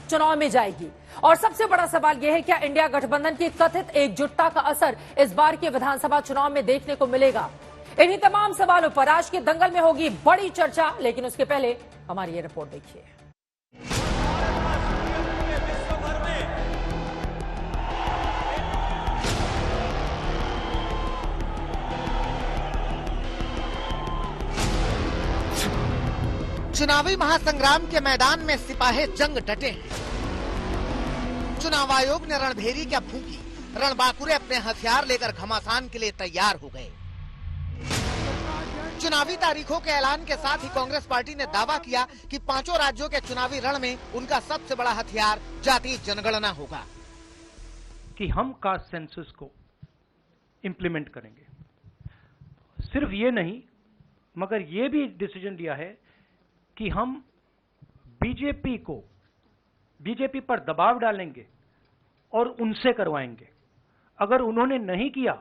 चुनाव में जाएगी। और सबसे बड़ा सवाल यह है, क्या इंडिया गठबंधन की कथित एकजुटता का असर इस बार के विधानसभा चुनाव में देखने को मिलेगा? इन्हीं तमाम सवालों पर आज के दंगल में होगी बड़ी चर्चा, लेकिन उसके पहले हमारी ये रिपोर्ट देखिए। चुनावी महासंग्राम के मैदान में सिपाही जंग डटे हैं। चुनाव आयोग ने रणभेरी क्या फूंकी, रणबांकुरे अपने हथियार लेकर घमासान के लिए तैयार हो गए। चुनावी तारीखों के ऐलान के साथ ही कांग्रेस पार्टी ने दावा किया कि 5 राज्यों के चुनावी रण में उनका सबसे बड़ा हथियार जातीय जनगणना होगा, कि हम कास्ट सेंसस को इंप्लीमेंट करेंगे। सिर्फ ये नहीं, मगर ये भी डिसीजन लिया है कि हम बीजेपी पर दबाव डालेंगे और उनसे करवाएंगे। अगर उन्होंने नहीं किया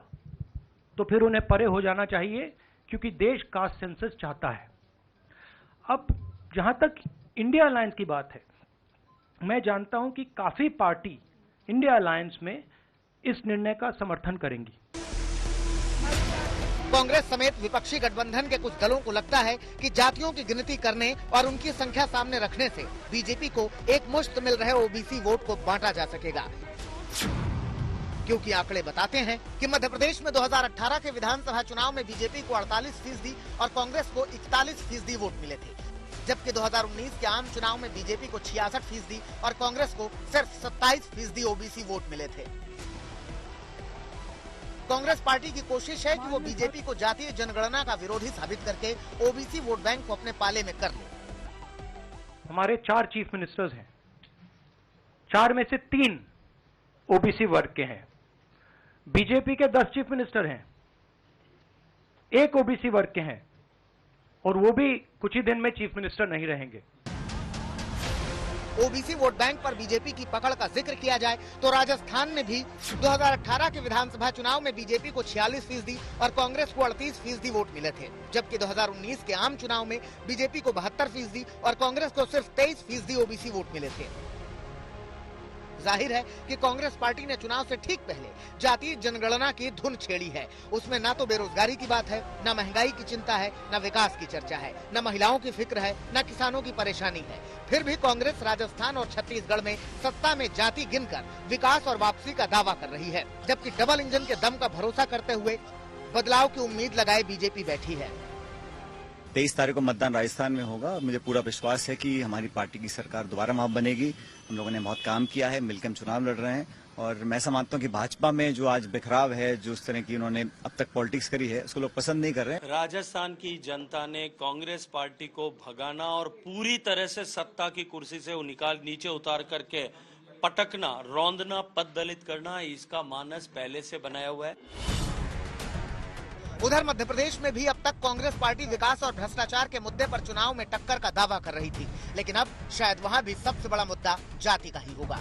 तो फिर उन्हें परे हो जाना चाहिए, क्योंकि देश कास्ट सेंसस चाहता है। अब जहां तक इंडिया अलायंस की बात है, मैं जानता हूं कि काफी पार्टी इंडिया अलायंस में इस निर्णय का समर्थन करेंगी। कांग्रेस समेत विपक्षी गठबंधन के कुछ दलों को लगता है कि जातियों की गिनती करने और उनकी संख्या सामने रखने से बीजेपी को एक मुश्त मिल रहे ओबीसी वोट को बांटा जा सकेगा, क्योंकि आंकड़े बताते हैं कि मध्य प्रदेश में 2018 के विधानसभा चुनाव में बीजेपी को 48% और कांग्रेस को 41% वोट मिले थे, जबकि 2019 के आम चुनाव में बीजेपी को 66% और कांग्रेस को सिर्फ 27% ओबीसी वोट मिले थे। कांग्रेस पार्टी की कोशिश है कि वो बीजेपी को जातीय जनगणना का विरोधी साबित करके ओबीसी वोट बैंक को अपने पाले में कर ले। हमारे 4 चीफ मिनिस्टर्स हैं, 4 में से 3 ओबीसी वर्ग के हैं। बीजेपी के 10 चीफ मिनिस्टर हैं, 1 ओबीसी वर्ग के हैं, और वो भी कुछ ही दिन में चीफ मिनिस्टर नहीं रहेंगे। ओबीसी वोट बैंक पर बीजेपी की पकड़ का जिक्र किया जाए तो राजस्थान में भी 2018 के विधानसभा चुनाव में बीजेपी को 46% और कांग्रेस को 38% वोट मिले थे, जबकि 2019 के आम चुनाव में बीजेपी को 72% और कांग्रेस को सिर्फ 23% ओबीसी वोट मिले थे। जाहिर है कि कांग्रेस पार्टी ने चुनाव से ठीक पहले जातीय जनगणना की धुन छेड़ी है। उसमें न तो बेरोजगारी की बात है, न महंगाई की चिंता है, न विकास की चर्चा है, न महिलाओं की फिक्र है, न किसानों की परेशानी है। फिर भी कांग्रेस राजस्थान और छत्तीसगढ़ में सत्ता में जाति गिनकर विकास और वापसी का दावा कर रही है, जबकि डबल इंजन के दम का भरोसा करते हुए बदलाव की उम्मीद लगाए बीजेपी बैठी है। 23 तारीख को मतदान राजस्थान में होगा। मुझे पूरा विश्वास है कि हमारी पार्टी की सरकार दोबारा वहां बनेगी। हम लोगों ने बहुत काम किया है, मिलकर हम चुनाव लड़ रहे हैं, और मैं ऐसा मानता हूं कि भाजपा में जो आज बिखराव है, जो उस तरह की उन्होंने अब तक पॉलिटिक्स करी है, उसको लोग पसंद नहीं कर रहे हैं। राजस्थान की जनता ने कांग्रेस पार्टी को भगाना और पूरी तरह से सत्ता की कुर्सी से नीचे उतार करके पटकना, रौंदना, पददलित करना, इसका मानस पहले से बनाया हुआ है। उधर मध्य प्रदेश में भी अब तक कांग्रेस पार्टी विकास और भ्रष्टाचार के मुद्दे पर चुनाव में टक्कर का दावा कर रही थी, लेकिन अब शायद वहां भी सबसे बड़ा मुद्दा जाति का ही होगा।